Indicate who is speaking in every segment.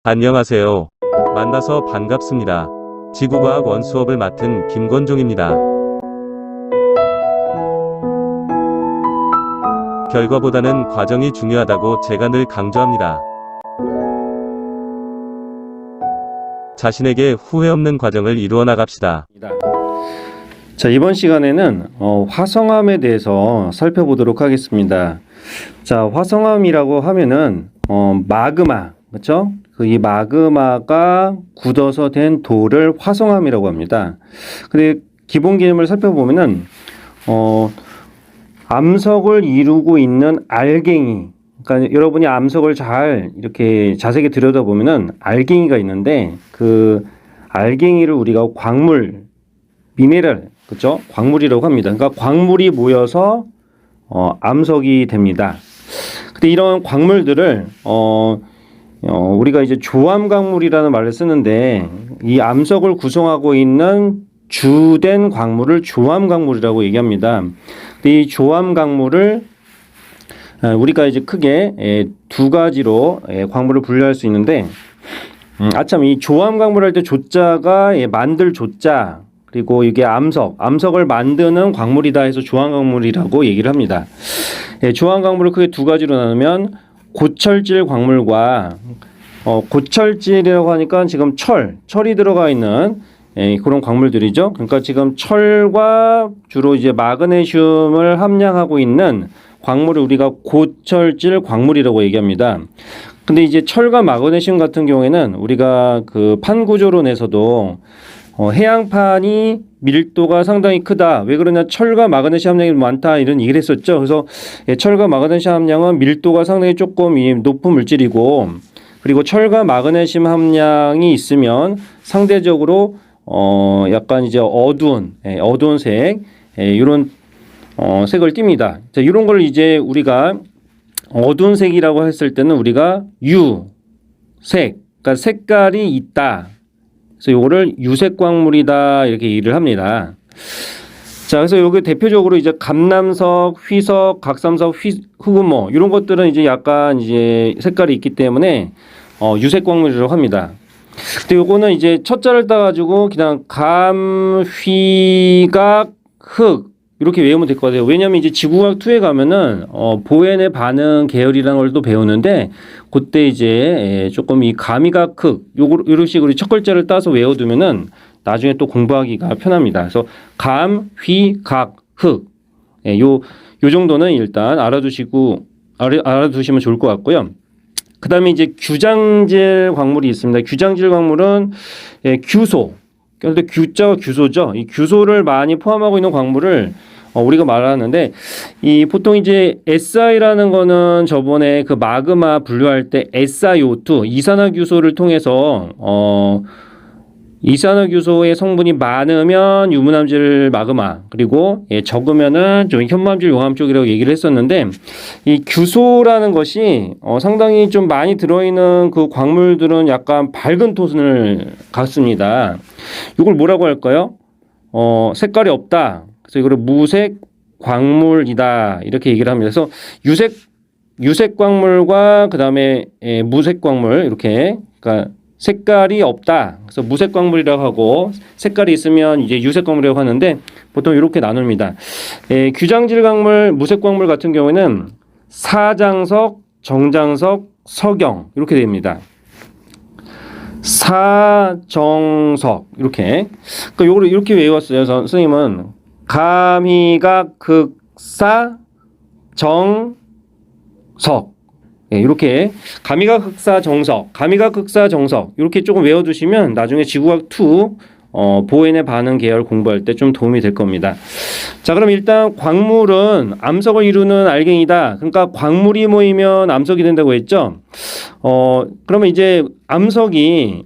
Speaker 1: 안녕하세요. 만나서 반갑습니다. 지구과학 원수업을 맡은 김건종입니다. 결과보다는 과정이 중요하다고 제가 늘 강조합니다. 자신에게 후회 없는 과정을 이루어 나갑시다.
Speaker 2: 자, 이번 시간에는 화성암에 대해서 살펴보도록 하겠습니다. 자, 화성암이라고 하면은 마그마, 그렇죠? 이 마그마가 굳어서 된 돌을 화성암이라고 합니다. 근데 기본 개념을 살펴보면은 암석을 이루고 있는 알갱이, 그러니까 여러분이 암석을 잘 이렇게 자세히 들여다보면은 알갱이가 있는데 그 알갱이를 우리가 광물, 미네랄, 그렇죠? 광물이라고 합니다. 그러니까 광물이 모여서 암석이 됩니다. 근데 이런 광물들을 우리가 이제 조암광물이라는 말을 쓰는데 이 암석을 구성하고 있는 주된 광물을 조암광물이라고 얘기합니다. 근데 이 조암광물을 우리가 이제 크게 두 가지로 광물을 분류할 수 있는데 아참 이 조암광물 할 때 조자가 만들 조자, 그리고 이게 암석을 만드는 광물이다 해서 조암광물이라고 얘기를 합니다. 조암광물을 크게 두 가지로 나누면 고철질 광물과 고철질이라고 하니까 지금 철이 들어가 있는 그런 광물들이죠. 그러니까 지금 철과 주로 이제 마그네슘을 함량하고 있는 광물을 우리가 고철질 광물이라고 얘기합니다. 근데 이제 철과 마그네슘 같은 경우에는 우리가 그 판 구조론에서도 해양판이 밀도가 상당히 크다. 왜 그러냐? 철과 마그네슘 함량이 많다. 이런 얘기를 했었죠. 그래서 철과 마그네슘 함량은 밀도가 상당히 조금 높은 물질이고, 그리고 철과 마그네슘 함량이 있으면 상대적으로 약간 이제 어두운 색, 이런 색을 띱니다. 자, 이런 걸 이제 우리가 어두운 색이라고 했을 때는 우리가 유색, 그러니까 색깔이 있다. 그래서 요거를 유색 광물이다 이렇게 얘기를 합니다. 자, 그래서 여기 대표적으로 이제 감남석, 휘석, 각삼석, 흑음모 이런 것들은 이제 약간 이제 색깔이 있기 때문에 유색 광물이라고 합니다. 근데 요거는 이제 첫자를 따가지고 그냥 감, 휘, 각, 흑 이렇게 외우면 될 것 같아요. 왜냐면 이제 지구과학 2에 가면은 보앤의 반응 계열이라는 걸 또 배우는데 그때 이제 조금 이 감이각 흑 요런 식으로 첫 글자를 따서 외워두면은 나중에 또 공부하기가 편합니다. 그래서 감, 휘, 각, 흑 요 정도는 일단 알아두시면 좋을 것 같고요. 그 다음에 이제 규장질 광물이 있습니다. 규장질 광물은 규소. 그런데 규자가 규소죠. 이 규소를 많이 포함하고 있는 광물을 우리가 말하는데 이 보통 이제 SI라는 거는 저번에 그 마그마 분류할 때 SiO2 이산화규소를 통해서 이산화규소의 성분이 많으면 유문암질 마그마, 그리고 적으면은 좀 현무암질 용암 쪽이라고 얘기를 했었는데 이 규소라는 것이 상당히 좀 많이 들어있는 그 광물들은 약간 밝은 톤을 갖습니다. 이걸 뭐라고 할까요? 색깔이 없다. 그래서 이거를 무색 광물이다 이렇게 얘기를 합니다. 그래서 유색 광물과 그 다음에 무색 광물 이렇게, 그러니까 색깔이 없다. 그래서 무색 광물이라고 하고 색깔이 있으면 이제 유색 광물이라고 하는데 보통 이렇게 나눕니다. 규장질 광물, 무색 광물 같은 경우에는 사장석, 정장석, 석영 이렇게 됩니다. 사정석 이렇게. 그러니까 요거를 이렇게 외웠어요. 선생님은 감희각 극사 정석 이렇게 감희각 극사 정석, 감희각 극사 정석 이렇게 조금 외워두시면 나중에 지구과학 2 보앤의 반응 계열 공부할 때 좀 도움이 될 겁니다. 자, 그럼 일단 광물은 암석을 이루는 알갱이다. 그러니까 광물이 모이면 암석이 된다고 했죠. 그러면 이제 암석이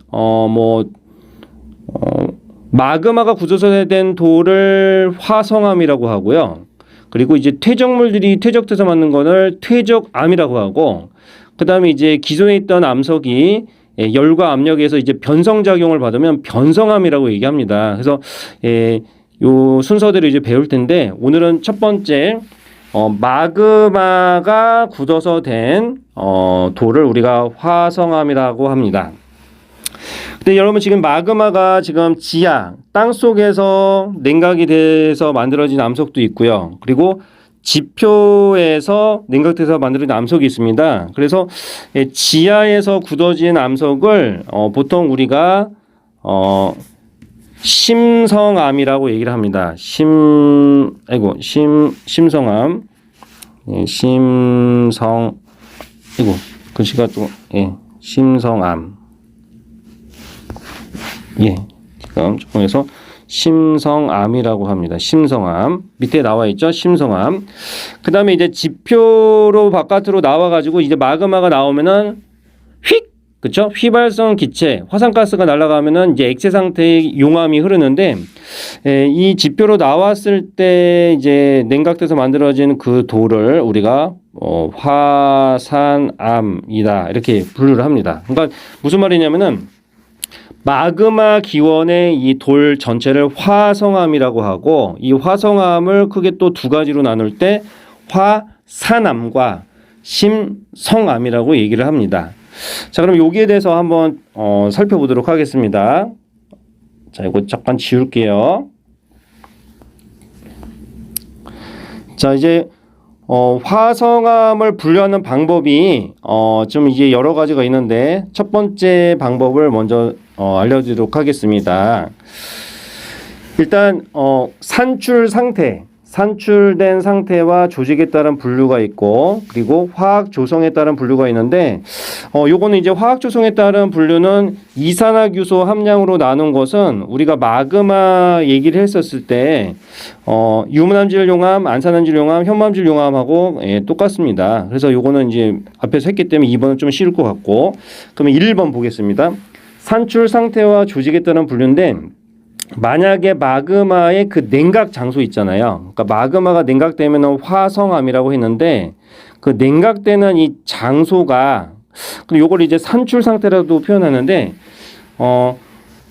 Speaker 2: 마그마가 굳어서 된 돌을 화성암이라고 하고요. 그리고 이제 퇴적물들이 퇴적돼서 만든 거를 퇴적암이라고 하고, 그 다음에 이제 기존에 있던 암석이 열과 압력에서 이제 변성작용을 받으면 변성암이라고 얘기합니다. 그래서 요 순서대로 이제 배울 텐데 오늘은 첫 번째 마그마가 굳어서 된 돌을 우리가 화성암이라고 합니다. 근데 여러분 지금 마그마가 지금 지하 땅 속에서 냉각이 돼서 만들어진 암석도 있고요. 그리고 지표에서 냉각돼서 만들어진 암석이 있습니다. 그래서 지하에서 굳어진 암석을 보통 우리가 심성암이라고 얘기를 합니다. 심성암. 예, 글씨가 또 심성암. 예, 지금 조금해서 심성암이라고 합니다. 심성암 밑에 나와 있죠. 심성암. 그 다음에 이제 지표로 바깥으로 나와가지고 이제 마그마가 나오면은 그쵸? 휘발성 기체, 화산가스가 날아가면은 이제 액체 상태의 용암이 흐르는데, 이 지표로 나왔을 때 이제 냉각돼서 만들어진 그 돌을 우리가 화산암이다 이렇게 분류를 합니다. 그러니까 무슨 말이냐면은 마그마 기원의 이 돌 전체를 화성암이라고 하고, 이 화성암을 크게 또 두 가지로 나눌 때 화산암과 심성암이라고 얘기를 합니다. 자, 그럼 여기에 대해서 한번 살펴보도록 하겠습니다. 자, 이거 잠깐 지울게요. 자, 이제 화성암을 분류하는 방법이 좀 이제 여러 가지가 있는데, 첫 번째 방법을 먼저 알려드리도록 하겠습니다. 일단 산출된 상태와 조직에 따른 분류가 있고, 그리고 화학 조성에 따른 분류가 있는데, 요거는 이제 화학 조성에 따른 분류는 이산화규소 함량으로 나눈 것은 우리가 마그마 얘기를 했었을 때 유문암질 용암, 안산암질 용암, 현무암질 용암하고 똑같습니다. 그래서 요거는 이제 앞에서 했기 때문에 2번은 좀 쉬울 것 같고, 그러면 1번 보겠습니다. 산출 상태와 조직에 따른 분류인데, 만약에 마그마의 그 냉각 장소 있잖아요. 그러니까 마그마가 냉각되면 화성암이라고 했는데, 그 냉각되는 이 장소가, 그리고 요걸 이제 산출 상태라도 표현하는데,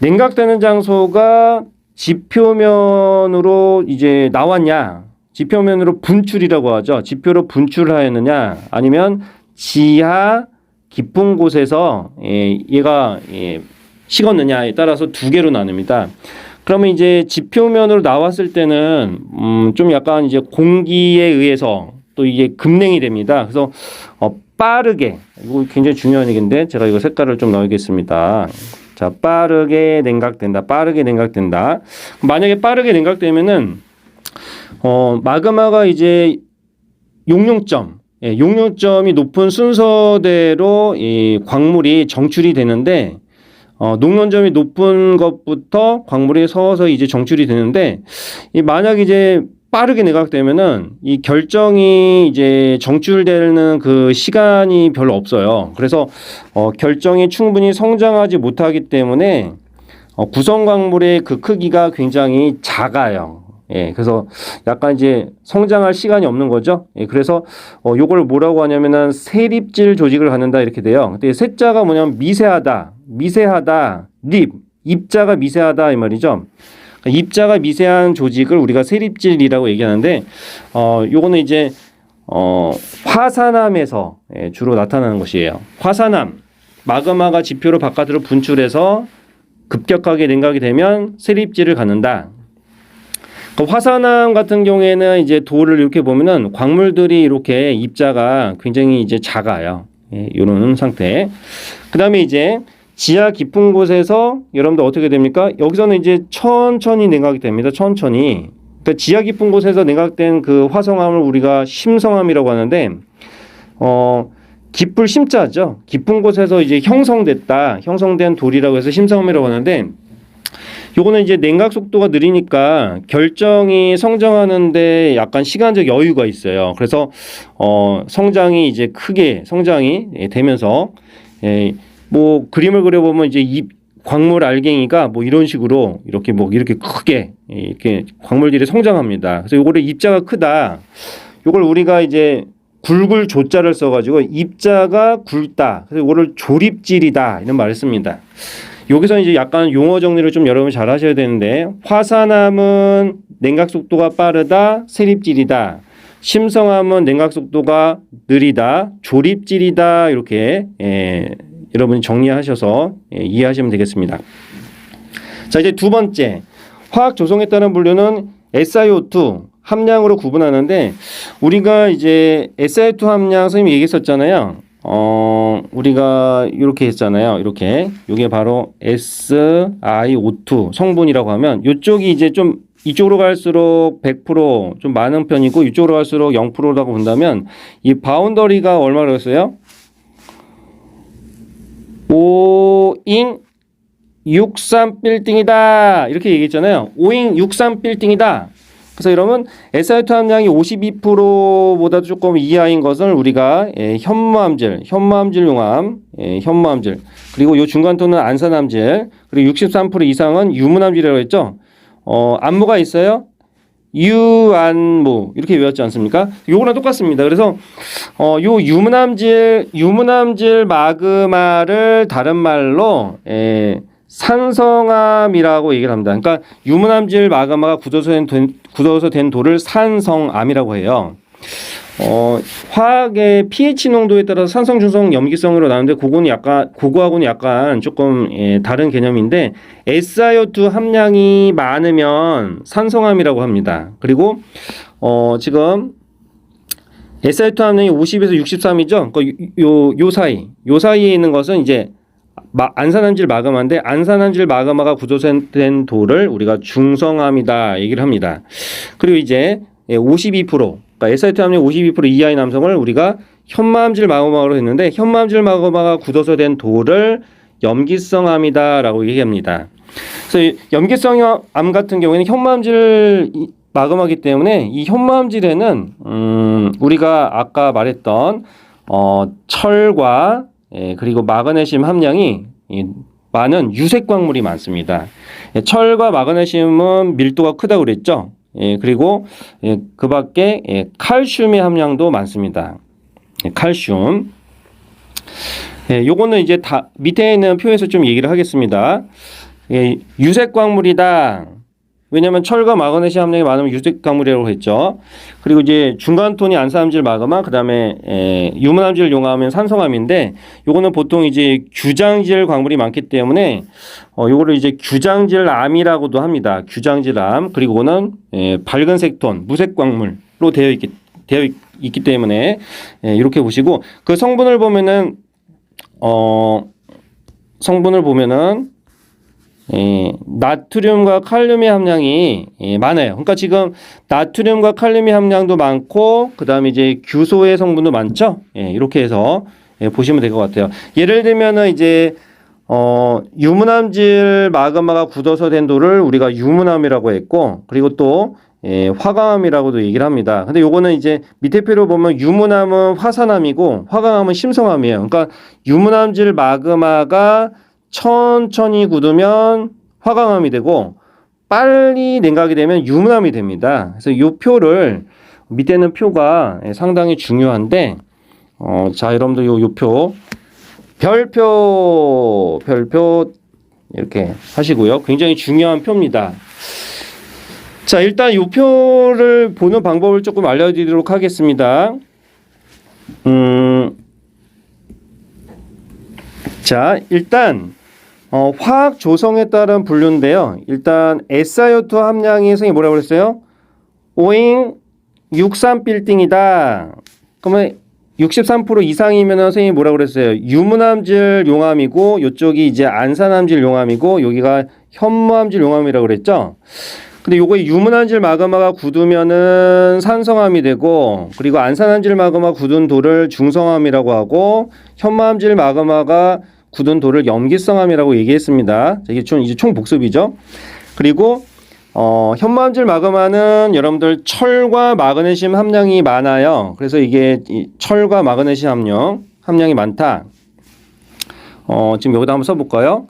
Speaker 2: 냉각되는 장소가 지표면으로 이제 나왔냐, 지표면으로 분출이라고 하죠. 지표로 분출하였느냐, 아니면 지하 깊은 곳에서 얘가 식었느냐에 따라서 두 개로 나눕니다. 그러면 이제 지표면으로 나왔을 때는 좀 약간 이제 공기에 의해서 또 이게 급냉이 됩니다. 그래서 빠르게, 이거 굉장히 중요한 얘기인데 제가 이거 색깔을 좀 넣겠습니다. 자, 빠르게 냉각된다. 만약에 빠르게 냉각되면은 마그마가 이제 용융점이 높은 순서대로 이 광물이 정출이 되는데, 녹론점이 높은 것부터 광물이 서서히 이제 정출이 되는데, 만약 이제 빠르게 냉각되면은 이 결정이 이제 정출되는 그 시간이 별로 없어요. 그래서 결정이 충분히 성장하지 못하기 때문에 구성 광물의 그 크기가 굉장히 작아요. 예, 그래서 약간 이제 성장할 시간이 없는 거죠. 예, 그래서 요걸 뭐라고 하냐면은 세립질 조직을 갖는다 이렇게 돼요. 근데 세자가 뭐냐면 미세하다, 입자가 미세하다 이 말이죠. 입자가 미세한 조직을 우리가 세립질이라고 얘기하는데, 요거는 이제 화산암에서 주로 나타나는 것이에요. 화산암, 마그마가 지표로 바깥으로 분출해서 급격하게 냉각이 되면 세립질을 갖는다. 화산암 같은 경우에는 이제 돌을 이렇게 보면은 광물들이 이렇게 입자가 굉장히 이제 작아요. 이런 상태. 그 다음에 이제 지하 깊은 곳에서 여러분들 어떻게 됩니까? 여기서는 이제 천천히 냉각이 됩니다. 천천히. 그러니까 지하 깊은 곳에서 냉각된 그 화성암을 우리가 심성암이라고 하는데, 깊을 심자죠. 깊은 곳에서 이제 형성된 돌이라고 해서 심성암이라고 하는데, 요거는 이제 냉각 속도가 느리니까 결정이 성장하는데 약간 시간적 여유가 있어요. 그래서 성장이 이제 크게 성장이 되면서 뭐 그림을 그려보면 이제 이 광물 알갱이가 뭐 이런 식으로 이렇게 크게 이렇게 광물들이 성장합니다. 그래서 요거를 입자가 크다. 요걸 우리가 이제 굵을 조자를 써가지고 입자가 굵다. 그래서 이거를 조립질이다 이런 말을 씁니다. 여기서 이제 약간 용어 정리를 좀 여러분 잘 하셔야 되는데, 화산암은 냉각 속도가 빠르다, 세립질이다. 심성암은 냉각 속도가 느리다, 조립질이다. 이렇게 여러분이 정리하셔서 이해하시면 되겠습니다. 자, 이제 두 번째, 화학 조성에 따른 분류는 SiO2 함량으로 구분하는데, 우리가 이제 SiO2 함량 선생님이 얘기했었잖아요. 우리가 이렇게 했잖아요. 이렇게 이게 바로 SiO2 성분이라고 하면, 이쪽이 이제 좀 이쪽으로 갈수록 100%좀 많은 편이고, 이쪽으로 갈수록 0%라고 본다면, 이 바운더리가 얼마라고 했어요? 5인 63 빌딩이다 이렇게 얘기했잖아요. 5인 63 빌딩이다. 그래서 여러분 SiO2 함량이 52%보다 조금 이하인 것을 우리가 현무암질 용암, 현무암질, 그리고 요 중간토는 안산암질, 그리고 63% 이상은 유문암질이라고 했죠. 안무가 있어요. 유안무 이렇게 외웠지 않습니까? 요거랑 똑같습니다. 그래서 요 유문암질 마그마를 다른 말로 산성암이라고 얘기를 합니다. 그러니까 유문암질 마그마가 굳어서 된 돌을 산성암이라고 해요. 화학의 pH 농도에 따라서 산성, 중성, 염기성으로 나누는데 그거하고는 약간 조금 다른 개념인데, SiO2 함량이 많으면 산성암이라고 합니다. 그리고 지금 SiO2 함량이 50에서 63이죠. 요 사이에 있는 것은 이제 안산암질 마그마인데, 안산암질 마그마가 굳어서 된 돌을 우리가 중성암이다 얘기를 합니다. 그리고 이제 52%, 그러니까 SiO2 함량 52% 이하의 남성을 우리가 현무암질 마그마로 했는데, 현무암질 마그마가 굳어서 된 돌을 염기성암이다라고 얘기합니다. 그래서 염기성암 같은 경우에는 현무암질 마그마이기 때문에, 이 현무암질에는 우리가 아까 말했던 철과 그리고 마그네슘 함량이 많은 유색 광물이 많습니다. 철과 마그네슘은 밀도가 크다고 그랬죠. 그리고 그 밖에 칼슘의 함량도 많습니다. 칼슘. 요거는 이제 다 밑에 있는 표에서 좀 얘기를 하겠습니다. 유색 광물이다. 왜냐하면 철과 마그네슘 함량이 많으면 유색 광물이라고 했죠. 그리고 이제 중간톤이 안산암질 마그마, 그 다음에 유문암질 용암은 산성암인데, 요거는 보통 이제 규장질 광물이 많기 때문에 요거를 이제 규장질암이라고도 합니다. 규장질암. 그리고 그거는 밝은색 톤, 무색 광물로 되어 있기 때문에 이렇게 보시고, 그 성분을 보면은 나트륨과 칼륨의 함량이 많아요. 그러니까 지금 나트륨과 칼륨의 함량도 많고, 그 다음에 이제 규소의 성분도 많죠. 이렇게 해서 보시면 될 것 같아요. 예를 들면은 이제 유문암질 마그마가 굳어서 된 돌을 우리가 유문암이라고 했고, 그리고 또 화강암이라고도 얘기를 합니다. 근데 요거는 이제 밑에 표로 보면 유문암은 화산암이고 화강암은 심성암이에요. 그러니까 유문암질 마그마가 천천히 굳으면 화강암이 되고, 빨리 냉각이 되면 유문암이 됩니다. 그래서 이 표를, 밑에 있는 표가 상당히 중요한데, 자, 여러분들 요 표, 별표 이렇게 하시고요. 굉장히 중요한 표입니다. 자, 일단 이 표를 보는 방법을 조금 알려드리도록 하겠습니다. 자, 일단 화학 조성에 따른 분류인데요. 일단 SiO2 함량이 선생님이 뭐라고 그랬어요? 5인 63 빌딩이다. 그러면 63% 이상이면 선생님이 뭐라고 그랬어요? 유문암질 용암이고, 이쪽이 이제 안산암질 용암이고, 여기가 현무암질 용암이라고 그랬죠? 근데 요거 유문암질 마그마가 굳으면은 산성암이 되고, 그리고 안산암질 마그마 굳은 돌을 중성암이라고 하고, 현무암질 마그마가 굳은 돌을 염기성암이라고 얘기했습니다. 이게 이제 총 복습이죠. 그리고 현무암질 마그마는 여러분들 철과 마그네슘 함량이 많아요. 그래서 이게 철과 마그네슘 함량이 많다. 지금 여기다 한번 써볼까요?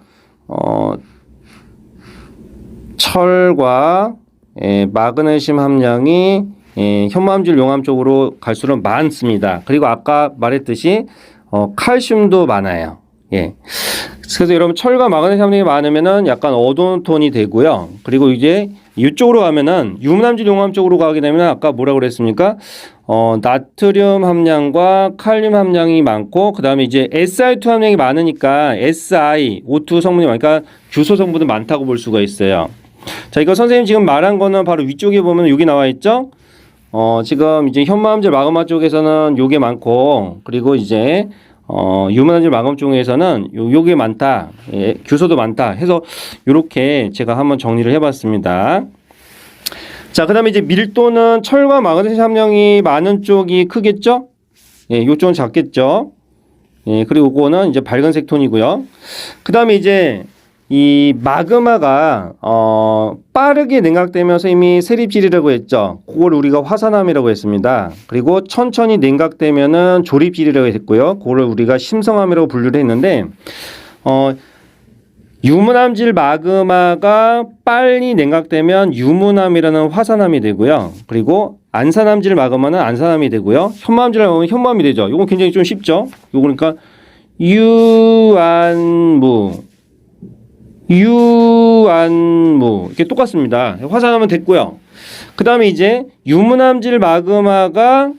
Speaker 2: 철과 마그네슘 함량이 현무암질 용암 쪽으로 갈수록 많습니다. 그리고 아까 말했듯이 칼슘도 많아요. 예. 그래서 여러분 철과 마그네슘 함량이 많으면은 약간 어두운 톤이 되고요. 그리고 이제 이쪽으로 가면은 유문암질 용암 쪽으로 가게 되면 아까 뭐라고 그랬습니까? 나트륨 함량과 칼륨 함량이 많고 그다음에 이제 SI2 함량이 많으니까 SI, O2 성분이 많으니까 규소 성분도 많다고 볼 수가 있어요. 자, 이거 선생님 지금 말한 거는 바로 위쪽에 보면 여기 나와 있죠? 지금 이제 현무암질 마그마 쪽에서는 요게 많고 그리고 이제 유문암질 마그마 쪽에서는 요게 많다. 예, 규소도 많다 해서 요렇게 제가 한번 정리를 해봤습니다. 자, 그 다음에 이제 밀도는 철과 마그네슘 함량이 많은 쪽이 크겠죠? 예, 요쪽은 작겠죠? 예, 그리고 이거는 이제 밝은색 톤이고요. 그 다음에 이제 이 마그마가, 빠르게 냉각되면서 이미 세립질이라고 했죠? 그걸 우리가 화산암이라고 했습니다. 그리고 천천히 냉각되면은 조립질이라고 했고요. 그걸 우리가 심성암이라고 분류를 했는데, 유문암질 마그마가 빨리 냉각되면 유문암이라는 화산암이 되고요. 그리고 안산암질 마그마는 안산암이 되고요. 현무암질 마그마는 현무암이 되죠. 이건 굉장히 좀 쉽죠. 이거 그러니까 유안무 이렇게 똑같습니다. 화산암은 됐고요. 그 다음에 이제 유문암질 마그마가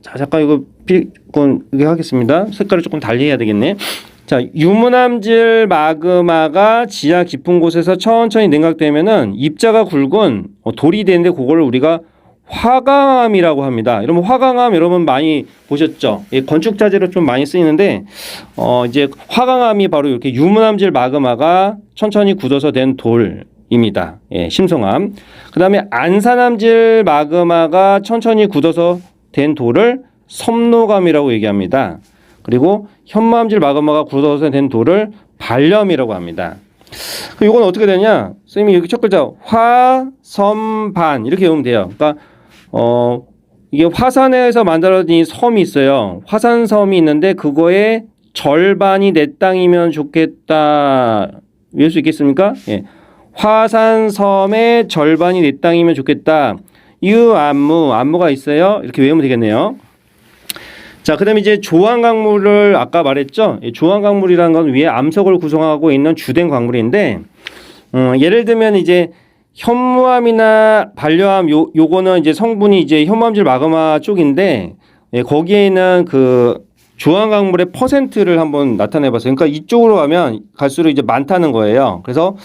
Speaker 2: 자 잠깐 이건 하겠습니다. 색깔을 조금 달리 해야 되겠네. 자, 유문암질 마그마가 지하 깊은 곳에서 천천히 냉각되면은 입자가 굵은 돌이 되는데 그걸 우리가 화강암이라고 합니다. 여러분 화강암 여러분 많이 보셨죠? 예, 건축 자재로 좀 많이 쓰이는데 이제 화강암이 바로 이렇게 유문암질 마그마가 천천히 굳어서 된 돌입니다. 예, 심성암. 그다음에 안산암질 마그마가 천천히 굳어서 된 돌을 섬노감이라고 얘기합니다. 그리고 현무암질 마그마가 굳어서 된 돌을 발염이라고 합니다. 이건 어떻게 되냐? 선생님이 여기 첫 글자 화섬반 이렇게 외우면 돼요. 그러니까 이게 화산에서 만들어진 섬이 있어요. 화산섬이 있는데 그거의 절반이 내 땅이면 좋겠다. 외울 수 있겠습니까? 예. 화산섬의 절반이 내 땅이면 좋겠다. 안무가 있어요. 이렇게 외우면 되겠네요. 자, 그 다음에 이제 조항광물을 아까 말했죠. 조항광물이라는 건 위에 암석을 구성하고 있는 주된 광물인데, 예를 들면 이제 현무암이나 반려암 요거는 이제 성분이 이제 현무암질 마그마 쪽인데, 예, 거기에 있는 그 조항광물의 퍼센트를 한번 나타내 봤어요. 그러니까 이쪽으로 가면 갈수록 이제 많다는 거예요. 그래서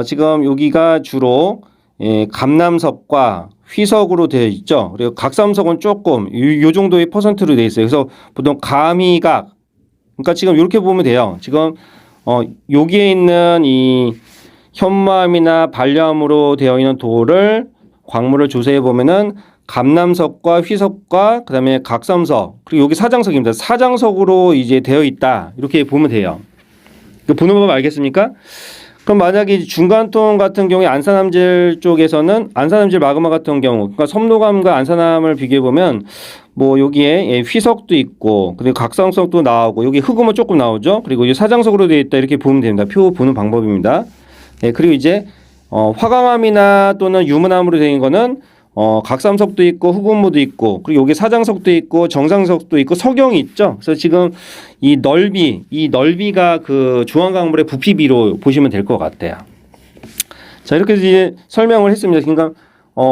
Speaker 2: 지금 여기가 주로 예, 감남석과 휘석으로 되어 있죠. 그리고 각삼석은 조금 요 정도의 퍼센트로 되어 있어요. 그래서 보통 가미각 그러니까 지금 이렇게 보면 돼요. 지금 여기에 있는 이 현무암이나 반려암으로 되어 있는 돌을 광물을 조사해 보면은 감남석과 휘석과 그다음에 각삼석 그리고 여기 사장석입니다. 사장석으로 이제 되어 있다. 이렇게 보면 돼요. 보는 법 알겠습니까? 그럼 만약에 중간톤 같은 경우에 안산암질 쪽에서는 안산암질 마그마 같은 경우 그러니까 섬노감과 안산암을 비교해 보면 뭐 여기에 휘석도 있고 그리고 각성석도 나오고 여기 흑음은 조금 나오죠. 그리고 이 사장석으로 되어 있다 이렇게 보면 됩니다. 표 보는 방법입니다. 네, 그리고 이제 화강암이나 또는 유문암으로 되어 있는 거는 각삼석도 있고 흑음무도 있고 그리고 여기 사장석도 있고 정상석도 있고 석영이 있죠. 그래서 지금 이 넓이가 그 주황광물의 부피비로 보시면 될 것 같아요. 자, 이렇게 이제 설명을 했습니다. 그러니까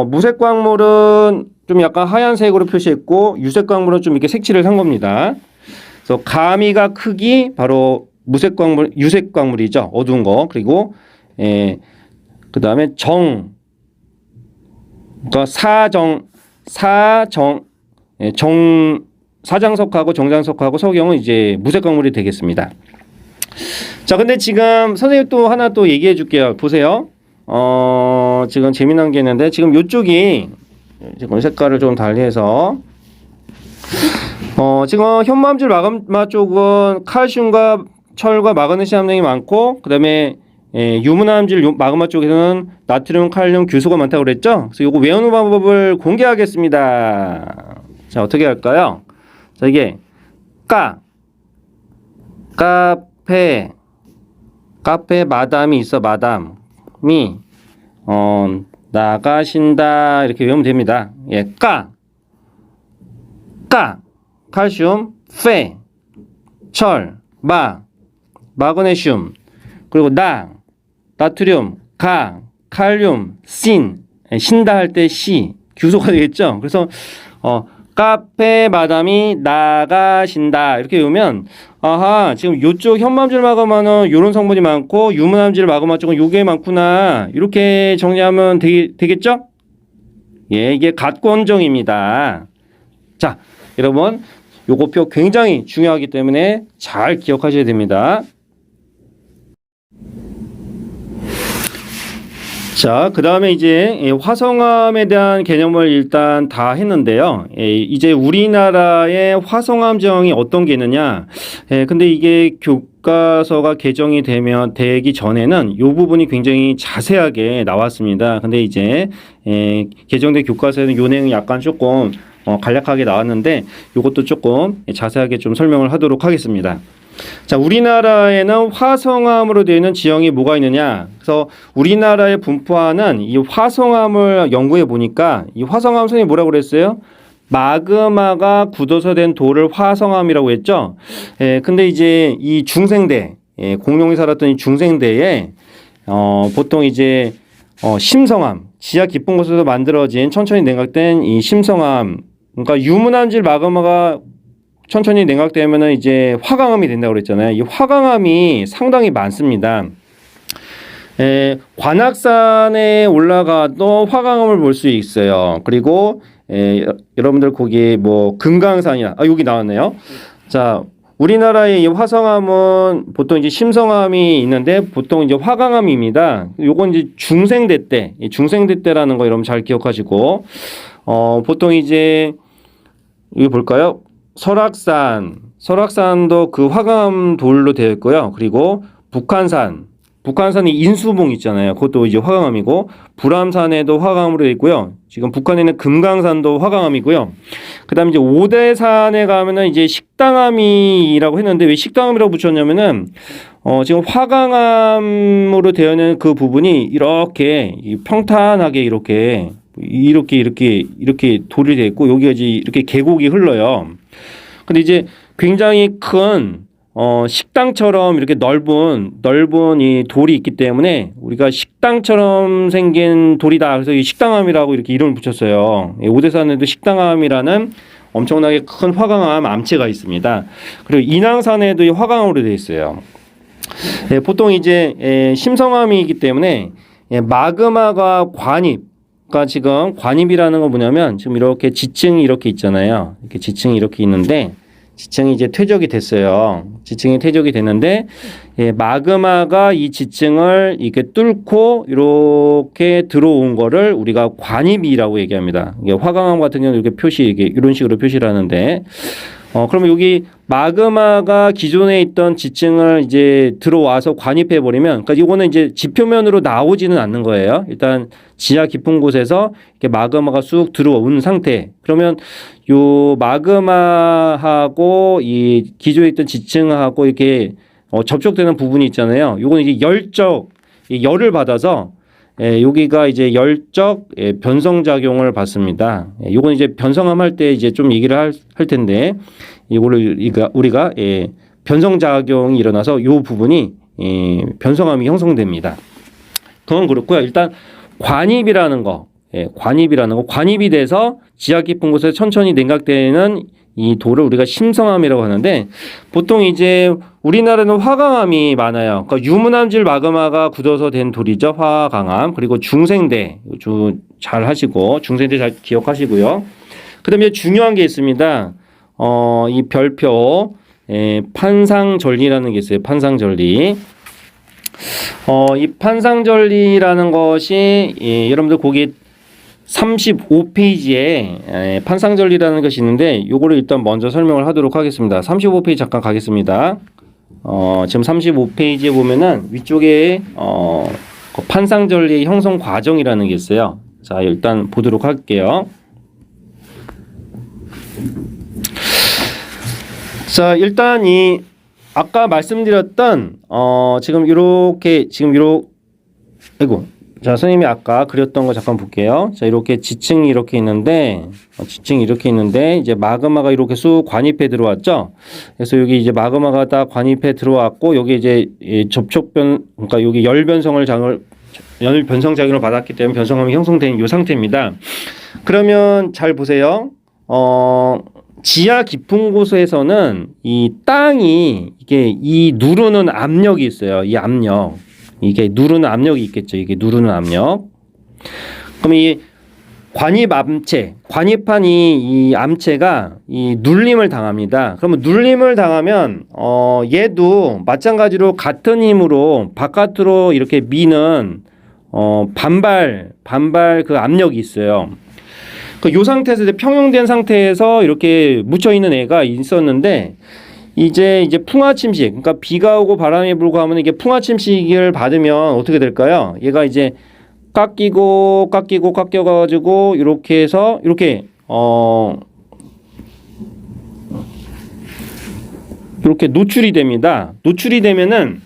Speaker 2: 무색 광물은 좀 약간 하얀색으로 표시했고 유색 광물은 좀 이렇게 색칠을 한 겁니다. 그래서 가미가 크기 바로 무색 광물, 유색 광물이죠. 어두운 거. 그리고 그 다음에 그러니까 사장석하고 정장석하고 석영은 이제 무색 광물이 되겠습니다. 자, 근데 지금 선생님 또 하나 또 얘기해 줄게요. 보세요. 지금 재미난 게 있는데 지금 이쪽이 지금 색깔을 좀 달리해서 지금 현무암질 마그마 쪽은 칼슘과 철과 마그네슘 함량이 많고 그다음에 유문암질 마그마 쪽에서는 나트륨, 칼륨, 규소가 많다고 그랬죠? 그래서 요거 외우는 방법을 공개하겠습니다. 자, 어떻게 할까요? 자, 이게 카페 마담이 있어. 마담이 나가신다 이렇게 외우면 됩니다. 예, 칼슘, 철, 마그네슘 그리고 나트륨, 칼륨, 신다 할 때 규소가 되겠죠. 그래서 카페 마담이 나가신다. 이렇게 외우면 아하, 지금 요쪽 현무암질 마감하는 요런 성분이 많고 유문암질 마감하 쪽은 요게 많구나. 이렇게 정리하면 되겠죠? 예, 이게 갓권정입니다. 자, 여러분 요거 표 굉장히 중요하기 때문에 잘 기억하셔야 됩니다. 자, 그 다음에 이제 화성암에 대한 개념을 일단 다 했는데요. 이제 우리나라의 화성암정이 어떤 게 있느냐. 근데 이게 교과서가 개정이 되기 전에는 이 부분이 굉장히 자세하게 나왔습니다. 근데 이제 개정된 교과서에는 요 내용이 약간 조금 간략하게 나왔는데 이것도 조금 자세하게 좀 설명을 하도록 하겠습니다. 자, 우리나라에는 화성암으로 되어 있는 지형이 뭐가 있느냐. 그래서 우리나라에 분포하는 이 화성암을 연구해 보니까 이 화성암 선생님이 뭐라고 그랬어요? 마그마가 굳어서 된 돌을 화성암이라고 했죠. 근데 이제 이 중생대, 공룡이 살았던 이 중생대에 보통 이제 심성암, 지하 깊은 곳에서 만들어진 천천히 냉각된 이 심성암, 그러니까 유문암질 마그마가 천천히 냉각되면은 이제 화강암이 된다고 그랬잖아요. 이 화강암이 상당히 많습니다. 관악산에 올라가도 화강암을 볼 수 있어요. 그리고 여러분들 거기 뭐 금강산이나 여기 나왔네요. 자, 우리나라의 이 화성암은 보통 이제 심성암이 있는데 보통 이제 화강암입니다. 요건 이제 중생대 때, 중생대 때라는 거 여러분 잘 기억하시고 보통 이제 여기 볼까요? 설악산도 그 화강암 돌로 되어 있고요. 그리고 북한산이 인수봉 있잖아요. 그것도 이제 화강암이고, 불암산에도 화강암으로 되어 있고요. 지금 북한에는 금강산도 화강암이고요. 그다음에 이제 오대산에 가면은 이제 식당암이라고 했는데 왜 식당암이라고 붙였냐면은 지금 화강암으로 되어 있는 그 부분이 이렇게 평탄하게 이렇게 돌이 되어 있고 여기가 이제 이렇게 계곡이 흘러요. 근데 이제 굉장히 큰 식당처럼 이렇게 넓은 이 돌이 있기 때문에 우리가 식당처럼 생긴 돌이다. 그래서 이 식당암이라고 이렇게 이름을 붙였어요. 오대산에도 식당암이라는 엄청나게 큰 화강암 암체가 있습니다. 그리고 인왕산에도 이 화강암으로 되어 있어요. 보통 이제 심성암이기 때문에 마그마가 그러니까 지금 관입이라는 건 뭐냐면 지금 이렇게 지층이 이렇게 있잖아요. 이렇게 지층이 이렇게 있는데 지층이 이제 퇴적이 됐어요. 지층이 퇴적이 됐는데 마그마가 이 지층을 이렇게 뚫고 이렇게 들어온 거를 우리가 관입이라고 얘기합니다. 이게 화강암 같은 경우는 이렇게 이게 이런 식으로 표시를 하는데 그러면 여기 마그마가 기존에 있던 지층을 이제 들어와서 관입해 버리면, 그러니까 이거는 이제 지표면으로 나오지는 않는 거예요. 일단 지하 깊은 곳에서 이렇게 마그마가 쑥 들어온 상태. 그러면 요 마그마하고 이 기존에 있던 지층하고 이렇게 접촉되는 부분이 있잖아요. 요거는 이제 열을 받아서 여기가 이제 열적 변성 작용을 받습니다. 요건 이제 변성함 할 때 이제 좀 얘기를 할 텐데 이거를 우리가 변성 작용이 일어나서 요 부분이 변성함이 형성됩니다. 그건 그렇고요. 일단 관입이라는 거, 관입이 돼서 지하 깊은 곳에 천천히 냉각되는 이 돌을 우리가 심성암이라고 하는데 보통 이제 우리나라는 화강암이 많아요. 그러니까 유문암질 마그마가 굳어서 된 돌이죠. 화강암. 그리고 중생대 잘 하시고 중생대 잘 기억하시고요. 그다음에 중요한 게 있습니다. 이 별표 판상절리라는 게 있어요. 판상절리. 이 판상절리라는 것이 여러분들 거기 35페이지에 판상절리라는 것이 있는데 요거를 일단 먼저 설명을 하도록 하겠습니다. 35페이지 잠깐 가겠습니다. 지금 35페이지에 보면은 위쪽에 그 판상절리 형성 과정이라는 게 있어요. 자, 일단 보도록 할게요. 자, 일단 이 아까 말씀드렸던 자, 선생님이 아까 그렸던 거 잠깐 볼게요. 자, 이렇게 지층이 이렇게 있는데 이제 마그마가 이렇게 쑥 관입해 들어왔죠. 그래서 여기 이제 마그마가 딱 관입해 들어왔고 여기 이제 그러니까 여기 열 변성 작용을 받았기 때문에 변성함이 형성된 이 상태입니다. 그러면 잘 보세요. 지하 깊은 곳에서는 이 땅이 이게 이 누르는 압력이 있어요. 이 압력. 이게 누르는 압력이 있겠죠. 이게 누르는 압력. 그럼 이 관입판이 이 암체가 이 눌림을 당합니다. 그러면 눌림을 당하면 얘도 마찬가지로 같은 힘으로 바깥으로 이렇게 미는 반발 그 압력이 있어요. 요 상태에서 이제 평형된 상태에서 이렇게 묻혀 있는 애가 있었는데 이제 풍화침식, 그러니까 비가 오고 바람이 불고 하면 이게 풍화침식을 받으면 어떻게 될까요? 얘가 이제 깎여가지고 이렇게 해서 이렇게 이렇게 노출이 됩니다. 노출이 되면은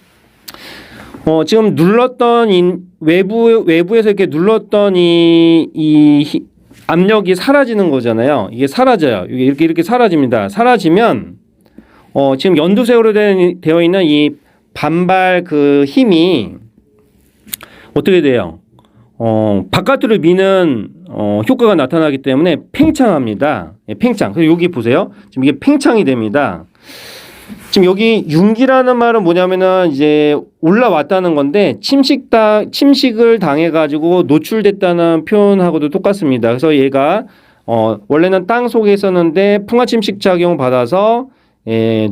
Speaker 2: 지금 눌렀던 외부에서 이렇게 눌렀던 이 압력이 사라지는 거잖아요. 이게 사라져요. 이렇게 사라집니다. 사라지면 지금 연두색으로 되어 있는 이 반발 그 힘이 어떻게 돼요? 바깥으로 미는 효과가 나타나기 때문에 팽창합니다. 예, 팽창. 그래서 여기 보세요. 지금 이게 팽창이 됩니다. 지금 여기 융기라는 말은 뭐냐면은 이제 올라왔다는 건데 침식을 당해 가지고 노출됐다는 표현하고도 똑같습니다. 그래서 얘가 원래는 땅 속에 있었는데 풍화침식 작용을 받아서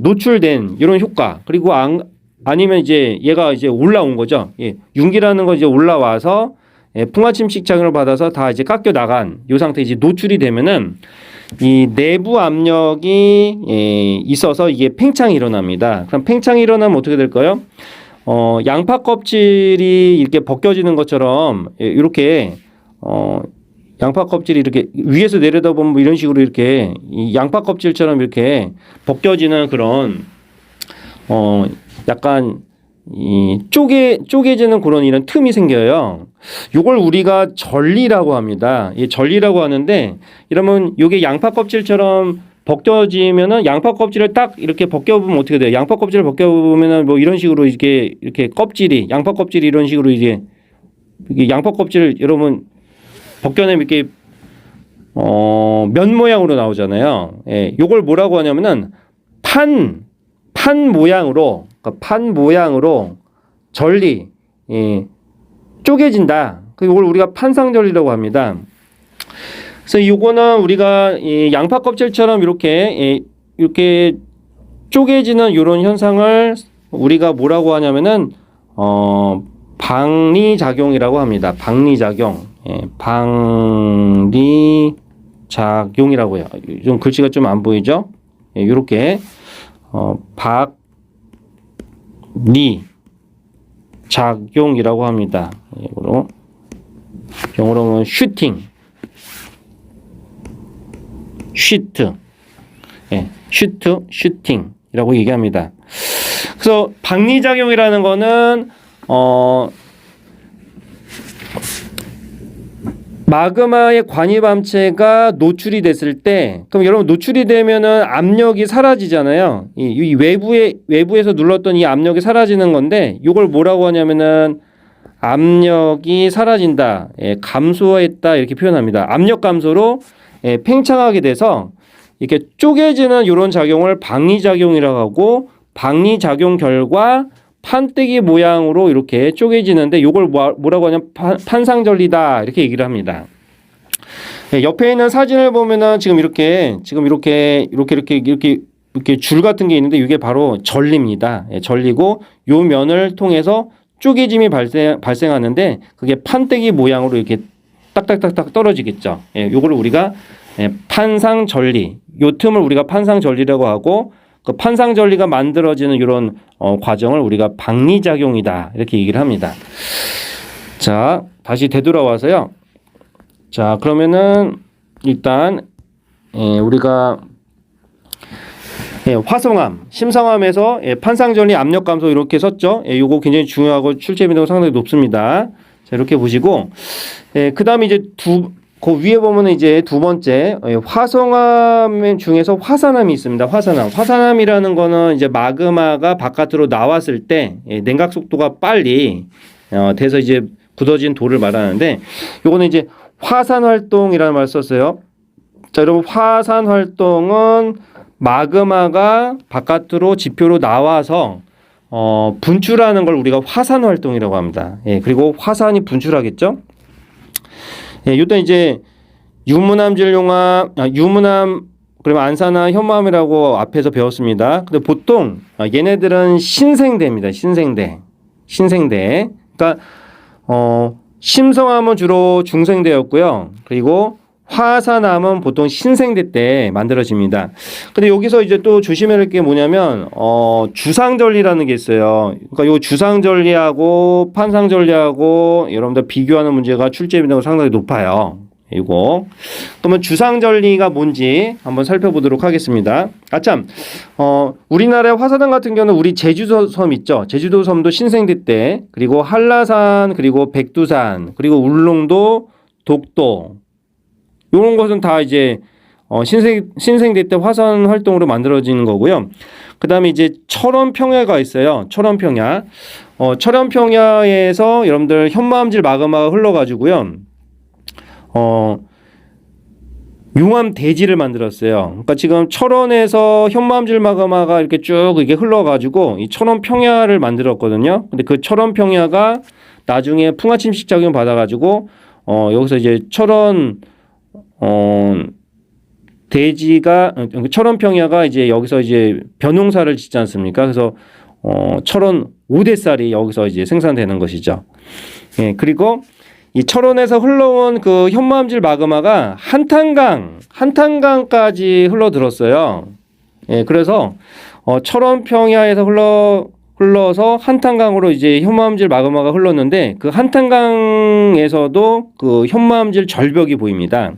Speaker 2: 노출된 이런 효과. 그리고 아니면 이제 얘가 이제 올라온 거죠. 예, 융기라는 건 이제 올라와서 풍화침식 작용을 받아서 다 이제 깎여 나간 이 상태 이제 노출이 되면은 이 내부 압력이 있어서 이게 팽창이 일어납니다. 그럼 팽창이 일어나면 어떻게 될까요? 양파 껍질이 이렇게 벗겨지는 것처럼 이렇게 양파 껍질이 이렇게 위에서 내려다보면 뭐 이런 식으로 이렇게 이 양파 껍질처럼 이렇게 벗겨지는 그런 약간 이 쪼개지는 그런 이런 틈이 생겨요. 요걸 우리가 전리라고 합니다. 이 전리라고 하는데 이러면 요게 양파 껍질처럼 벗겨지면은 양파 껍질을 딱 이렇게 벗겨보면 어떻게 돼요? 양파 껍질을 벗겨보면은 뭐 이런 식으로 이렇게 껍질이 양파 껍질이 이런 식으로 이게 양파 껍질을 여러분 벗겨내면 이렇게 면 모양으로 나오잖아요. 예, 요걸 뭐라고 하냐면은 판 모양으로 그러니까 판 모양으로 전리 쪼개진다. 이걸 우리가 판상전리라고 합니다. 그래서 요거는 우리가 이 양파 껍질처럼 이렇게 쪼개지는 이런 현상을 우리가 뭐라고 하냐면은 방리작용이라고 합니다. 방리작용, 방리작용이라고 해요. 좀 글씨가 좀 안 보이죠? 이렇게 작용이라고 합니다. 영어로는 슈팅, 슈팅이라고 얘기합니다. 그래서 방리작용이라는 거는 마그마의 관입암체가 노출이 됐을 때, 그럼 여러분 노출이 되면은 압력이 사라지잖아요. 이 외부에서 눌렀던 이 압력이 사라지는 건데, 이걸 뭐라고 하냐면은 압력이 사라진다, 감소했다 이렇게 표현합니다. 압력 감소로 팽창하게 돼서 이렇게 쪼개지는 이런 작용을 방리작용이라고 하고, 방리작용 결과 판때기 모양으로 이렇게 쪼개지는데 이걸 뭐라고 하냐면 판상전리다 이렇게 얘기를 합니다. 옆에 있는 사진을 보면은 지금 이렇게 줄 같은 게 있는데 이게 바로 전리입니다. 전리고 요 면을 통해서 쪼개짐이 발생하는데 그게 판때기 모양으로 이렇게 딱딱딱딱 떨어지겠죠. 요거를 우리가 판상전리, 요 틈을 우리가 판상전리라고 하고, 그 판상전리가 만들어지는 이런 과정을 우리가 방리작용이다 이렇게 얘기를 합니다. 자, 다시 되돌아와서요. 자, 그러면은 일단 우리가 화성암, 심성암에서 판상전리 압력 감소 이렇게 썼죠. 요거 굉장히 중요하고 출제 빈도가 상당히 높습니다. 자, 이렇게 보시고 그 다음에 이제 그 위에 보면은 이제 두 번째 화성암 중에서 화산암이 있습니다. 화산암이라는 거는 이제 마그마가 바깥으로 나왔을 때 냉각 속도가 빨리 돼서 이제 굳어진 돌을 말하는데, 요거는 이제 화산 활동이라는 말을 썼어요. 자, 여러분 화산 활동은 마그마가 바깥으로 지표로 나와서 분출하는 걸 우리가 화산 활동이라고 합니다. 예, 그리고 화산이 분출하겠죠? 예, 이때 이제 유문암 그러면 안산화 현무암이라고 앞에서 배웠습니다. 근데 보통 얘네들은 신생대입니다. 신생대. 그러니까 심성암은 주로 중생대였고요. 그리고 화산암은 보통 신생대 때 만들어집니다. 근데 여기서 이제 또 조심해야 할 게 뭐냐면 주상절리라는 게 있어요. 그러니까 요 주상절리하고 판상절리하고 여러분들 비교하는 문제가 출제 빈도가 상당히 높아요. 이거 그러면 주상절리가 뭔지 한번 살펴보도록 하겠습니다. 아참 우리나라의 화산암 같은 경우는 우리 제주도 섬 있죠. 제주도 섬도 신생대 때, 그리고 한라산, 그리고 백두산, 그리고 울릉도, 독도 이런 것은 다 이제 신생대 때 화산 활동으로 만들어지는 거고요. 그 다음에 이제 철원평야가 있어요. 철원평야에서 여러분들 현무암질 마그마가 흘러가지고요. 용암 대지를 만들었어요. 그러니까 지금 철원에서 현무암질 마그마가 이렇게 쭉 이게 흘러가지고 이 철원 평야를 만들었거든요. 근데 그 철원 평야가 나중에 풍화 침식 작용 받아가지고 여기서 이제 철원 대지가 철원 평야가 이제 여기서 이제 벼농사를 짓지 않습니까? 그래서 철원 5대쌀이 여기서 이제 생산되는 것이죠. 예, 그리고 이 철원에서 흘러온 그 현무암질 마그마가 한탄강까지 흘러들었어요. 예, 그래서 철원 평야에서 흘러서 한탄강으로 이제 현무암질 마그마가 흘렀는데 그 한탄강에서도 그 현무암질 절벽이 보입니다.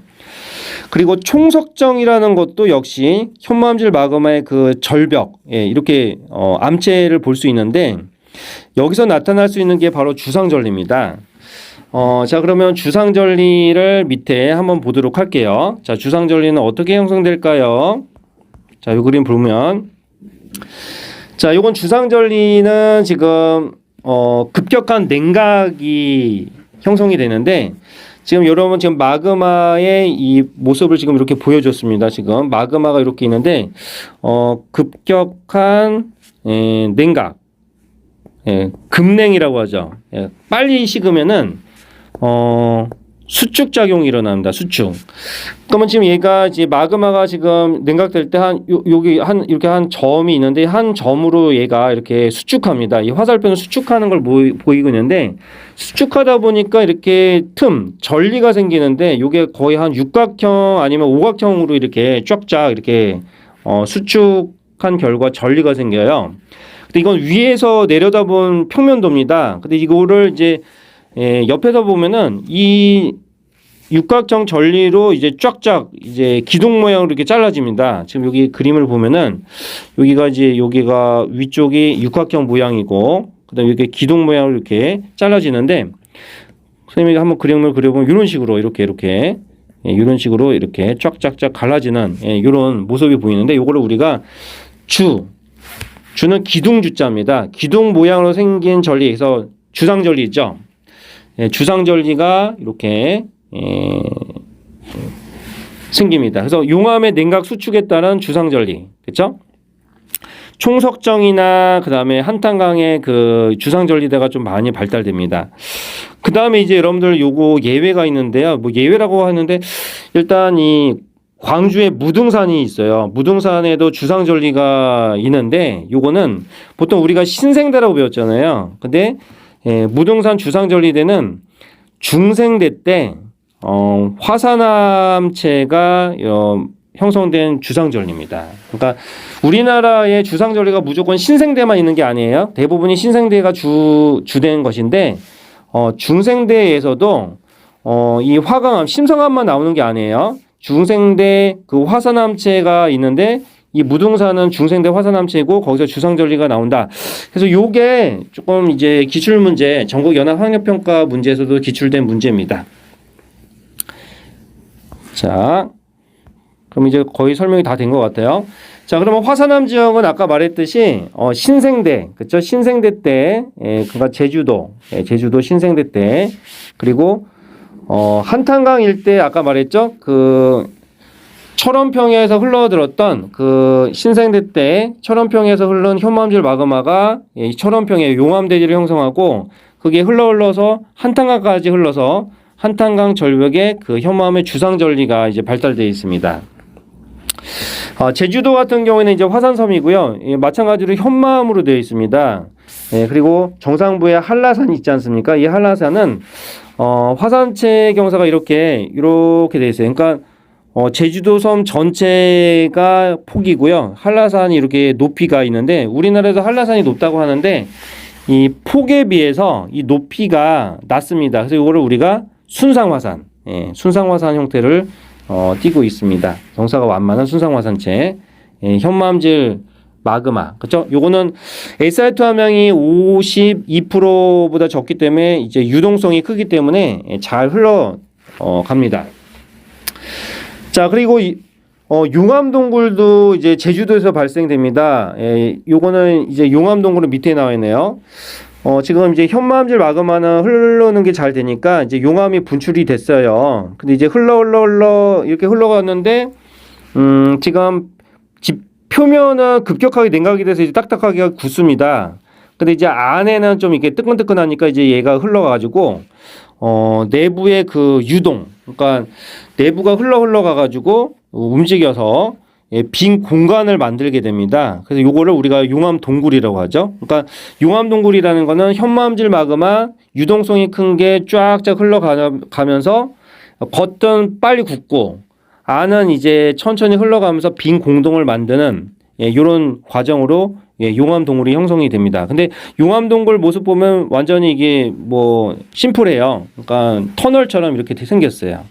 Speaker 2: 그리고 총석정이라는 것도 역시 현무암질 마그마의 그 절벽, 예, 이렇게 암체를 볼 수 있는데 여기서 나타날 수 있는 게 바로 주상절리입니다. 자, 그러면 주상절리를 밑에 한번 보도록 할게요. 자, 주상절리는 어떻게 형성될까요? 자, 이 그림 보면, 자, 요건 주상절리는 지금, 급격한 냉각이 형성이 되는데, 지금 여러분 지금 마그마의 이 모습을 지금 이렇게 보여줬습니다. 지금 마그마가 이렇게 있는데, 급격한, 냉각. 예, 급냉이라고 하죠. 예, 빨리 식으면은 수축 작용이 일어납니다. 수축. 그러면 지금 얘가 이제 마그마가 지금 냉각될 때 여기 이렇게 한 점이 있는데 한 점으로 얘가 이렇게 수축합니다. 이 화살표는 수축하는 걸 보이고 있는데 수축하다 보니까 이렇게 전리가 생기는데 이게 거의 한 육각형 아니면 오각형으로 이렇게 쫙쫙 이렇게 수축한 결과 전리가 생겨요. 근데 이건 위에서 내려다본 평면도입니다. 근데 이거를 이제 옆에서 보면은 이 육각형 전리로 이제 쫙쫙 이제 기둥 모양으로 이렇게 잘라집니다. 지금 여기 그림을 보면은 여기가 위쪽이 육각형 모양이고 그다음에 이렇게 기둥 모양으로 이렇게 잘라지는데 선생님이 한번 그림을 그려보면 이런 식으로 이렇게 이런 식으로 이렇게 쫙쫙쫙 갈라지는 이런 모습이 보이는데 이거를 우리가 주는 기둥주자입니다. 기둥 모양으로 생긴 전리에서 주상전리 있죠. 주상절리가 이렇게 생깁니다. 그래서 용암의 냉각 수축에 따른 주상절리, 그렇죠? 총석정이나 그 다음에 한탄강의 그 주상절리대가 좀 많이 발달됩니다. 그 다음에 이제 여러분들 요거 예외가 있는데요. 뭐 예외라고 하는데 일단 이 광주에 무등산이 있어요. 무등산에도 주상절리가 있는데 요거는 보통 우리가 신생대라고 배웠잖아요. 근데 무등산 주상절리대는 중생대 때 화산암체가 형성된 주상절리입니다. 그러니까 우리나라의 주상절리가 무조건 신생대만 있는 게 아니에요. 대부분이 신생대가 주된 것인데 중생대에서도 이 화강암, 심성암만 나오는 게 아니에요. 중생대 그 화산암체가 있는데 이 무등산은 중생대 화산암체고 거기서 주상절리가 나온다. 그래서 요게 조금 이제 기출문제, 전국 연합 학력평가 문제에서도 기출된 문제입니다. 자, 그럼 이제 거의 설명이 다 된 것 같아요. 자, 그러면 화산암 지역은 아까 말했듯이 신생대, 그렇죠? 신생대 때, 그러니까 제주도 신생대 때, 그리고 한탄강 일대 아까 말했죠? 그 철원평야에서 흘러들었던 그 신생대 때 철원평야에서 흐른 현무암질 마그마가 이 철원평의 용암대지를 형성하고 그게 흘러서 한탄강까지 흘러서 한탄강 절벽에 그 현무암의 주상절리가 이제 발달되어 있습니다. 제주도 같은 경우에는 이제 화산섬이고요. 마찬가지로 현무암으로 되어 있습니다. 그리고 정상부에 한라산이 있지 않습니까? 이 한라산은 화산체 경사가 이렇게 되어 있어요. 그러니까 제주도 섬 전체가 폭이고요. 한라산이 이렇게 높이가 있는데 우리나라에서 한라산이 높다고 하는데 이 폭에 비해서 이 높이가 낮습니다. 그래서 이거를 우리가 순상화산, 순상화산 형태를 띠고 있습니다. 경사가 완만한 순상화산체, 현무암질 마그마, 그렇죠? 요거는 SR2 함량이 52%보다 적기 때문에 이제 유동성이 크기 때문에 잘 흘러 갑니다. 자, 그리고 용암동굴도 이제 제주도에서 발생됩니다. 요거는 이제 용암동굴은 밑에 나와 있네요. 지금 이제 현무암질 마그마는 흐르는 게 잘 되니까 이제 용암이 분출이 됐어요. 근데 이제 이렇게 흘러갔는데, 지금 표면은 급격하게 냉각이 돼서 이제 딱딱하게 굳습니다. 근데 이제 안에는 좀 이렇게 뜨끈뜨끈하니까 이제 얘가 흘러가가지고, 내부의 그 유동, 그러니까 내부가 흘러가가지고 움직여서 빈 공간을 만들게 됩니다. 그래서 요거를 우리가 용암 동굴이라고 하죠. 그러니까 용암 동굴이라는 거는 현무암질 마그마 유동성이 큰 게 쫙쫙 흘러가면서 겉은 빨리 굳고 안은 이제 천천히 흘러가면서 빈 공동을 만드는 이런 과정으로 용암 동굴이 형성이 됩니다. 근데 용암 동굴 모습 보면 완전히 이게 뭐 심플해요. 그러니까 터널처럼 이렇게 생겼어요.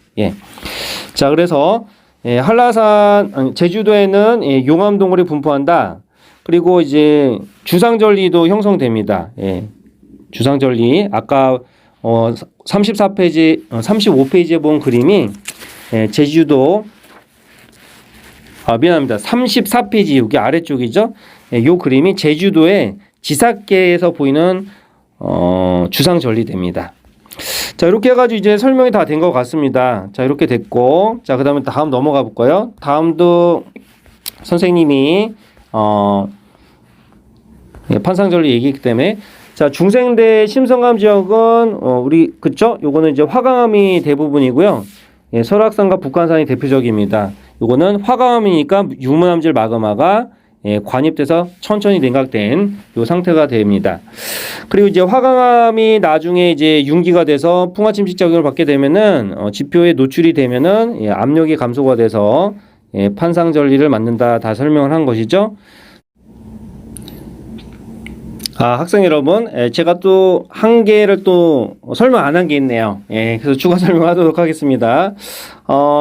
Speaker 2: 자, 그래서 한라산, 제주도에는 용암 동굴이 분포한다. 그리고 이제 주상절리도 형성됩니다. 주상절리. 아까 35페이지에 본 그림이 제주도, 미안합니다. 34페이지 여기 아래쪽이죠. 요 그림이 제주도의 지삭계에서 보이는 주상절리됩니다. 자, 이렇게 해가지고 이제 설명이 다 된 것 같습니다. 자, 이렇게 됐고, 자, 그 다음에 다음 넘어가 볼까요? 다음도 선생님이 판상절리 얘기했기 때문에, 자, 중생대 심성암 지역은 그쵸? 요거는 이제 화강암이 대부분이고요. 설악산과 북한산이 대표적입니다. 요거는 화강암이니까 유문암질 마그마가 관입돼서 천천히 냉각된 요 상태가 됩니다. 그리고 이제 화강암이 나중에 이제 융기가 돼서 풍화침식 작용을 받게 되면은 지표에 노출이 되면은 압력이 감소가 돼서 판상절리를 만든다. 다 설명을 한 것이죠. 학생 여러분, 제가 또 한 개를 또 설명 안 한 게 있네요. 그래서 추가 설명하도록 하겠습니다.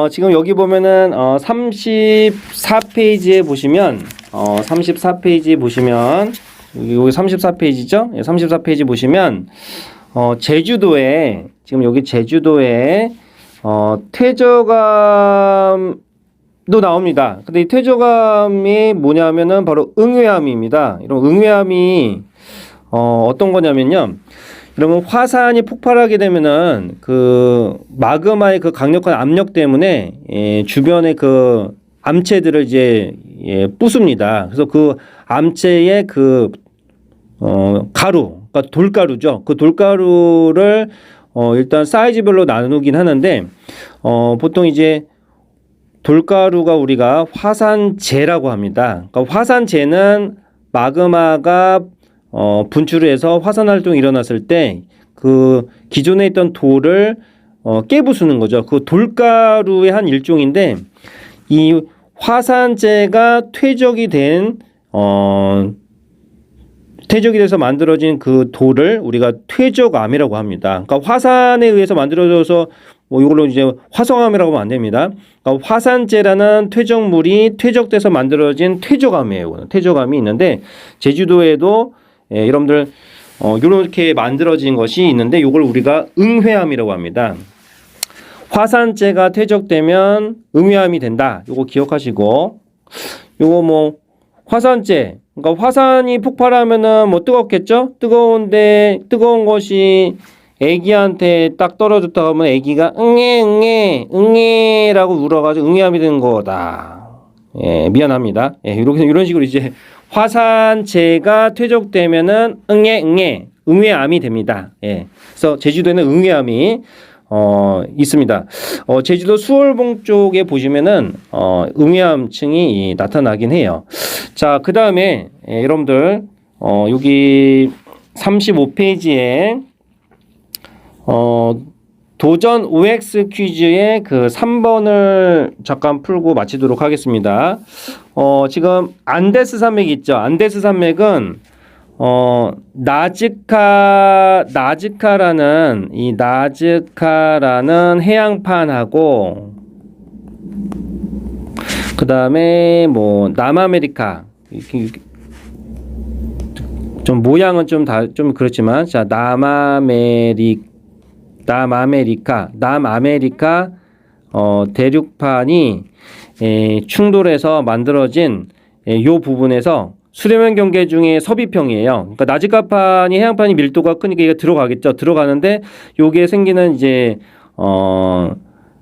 Speaker 2: 지금 여기 보면은 34페이지에 보시면 34페이지 보시면 여기 34페이지죠? 34페이지 보시면 제주도에 지금 여기 제주도에 퇴적암도 나옵니다. 근데 이 퇴적암이 뭐냐면은 바로 응외암입니다. 이런 응외암이 어떤 거냐면요. 이러면 화산이 폭발하게 되면은 그 마그마의 그 강력한 압력 때문에 주변의 그 암체들을 이제 부숩니다. 그래서 그 암체의 그 가루, 그러니까 돌가루죠. 그 돌가루를 일단 사이즈별로 나누긴 하는데 보통 이제 돌가루가 우리가 화산재라고 합니다. 그러니까 화산재는 마그마가 분출을 해서 화산 활동이 일어났을 때 그 기존에 있던 돌을 깨부수는 거죠. 그 돌가루의 한 일종인데 이 화산재가 퇴적이 돼서 만들어진 그 돌을 우리가 퇴적암이라고 합니다. 그러니까 화산에 의해서 만들어져서 이걸로 이제 화성암이라고 하면 안 됩니다. 그러니까 화산재라는 퇴적물이 퇴적돼서 만들어진 퇴적암이에요. 퇴적암이 있는데 제주도에도 여러분들 이렇게 만들어진 것이 있는데 이걸 우리가 응회암이라고 합니다. 화산재가 퇴적되면 응회암이 된다. 요거 기억하시고, 요거 뭐 화산재, 그러니까 화산이 폭발하면은 뭐 뜨겁겠죠? 뜨거운 것이 애기한테 딱 떨어졌다 하면 애기가 응애라고 울어가지고 응애암이 되는 거다. 예, 미안합니다. 예, 이런 식으로 이제 화산재가 퇴적되면은 응애암이 됩니다. 예, 그래서 제주도에는 응애암이 있습니다. 제주도 수월봉 쪽에 보시면은 응애암층이 나타나긴 해요. 자, 그 다음에 여러분들 여기 35페이지에 도전 OX 퀴즈의 그 3번을 잠깐 풀고 마치도록 하겠습니다. 지금 안데스 산맥이 있죠. 안데스 산맥은 나즈카라는 해양판하고 그 다음에 뭐 남아메리카 좀 모양은 좀 그렇지만 자 남아메리카 대륙판이 충돌해서 만들어진 요 부분에서 수렴형 경계 중에 서비평이에요. 그러니까 나즈카판이 해양판이 밀도가 크니까 이게 들어가겠죠. 들어가는데 요게 생기는 이제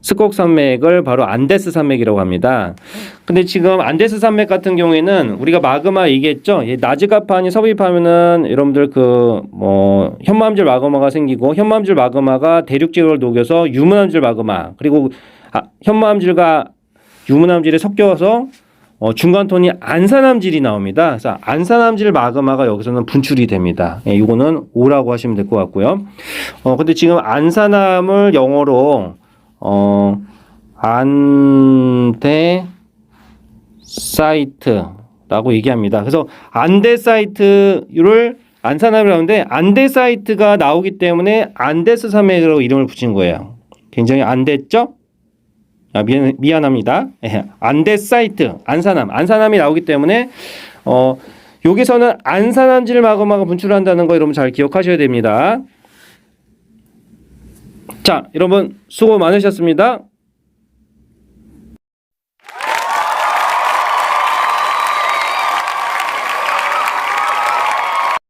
Speaker 2: 스콕 산맥을 바로 안데스 산맥이라고 합니다. 근데 지금 안데스 산맥 같은 경우에는 우리가 마그마 얘기했죠. 나즈카판이 섭입하면은 여러분들 현마암질 마그마가 생기고 현마암질 마그마가 대륙 지역을 녹여서 유문암질 마그마 그리고 현마암질과 유문암질이 섞여서 중간톤이 안산암질이 나옵니다. 그래서 안산암질 마그마가 여기서는 분출이 됩니다. 예, 이거는 O라고 하시면 될 것 같고요. 근데 지금 안산암을 영어로 안데사이트라고 얘기합니다. 그래서 안데사이트를 안산암이라고 하는데 안데사이트가 나오기 때문에 안데스 산맥이라고 이름을 붙인 거예요. 굉장히 안 됐죠? 미안합니다. 안데사이트, 안산암이 나오기 때문에 여기서는 안산암질 마그마가 분출한다는 거 여러분 잘 기억하셔야 됩니다. 자, 여러분 수고 많으셨습니다.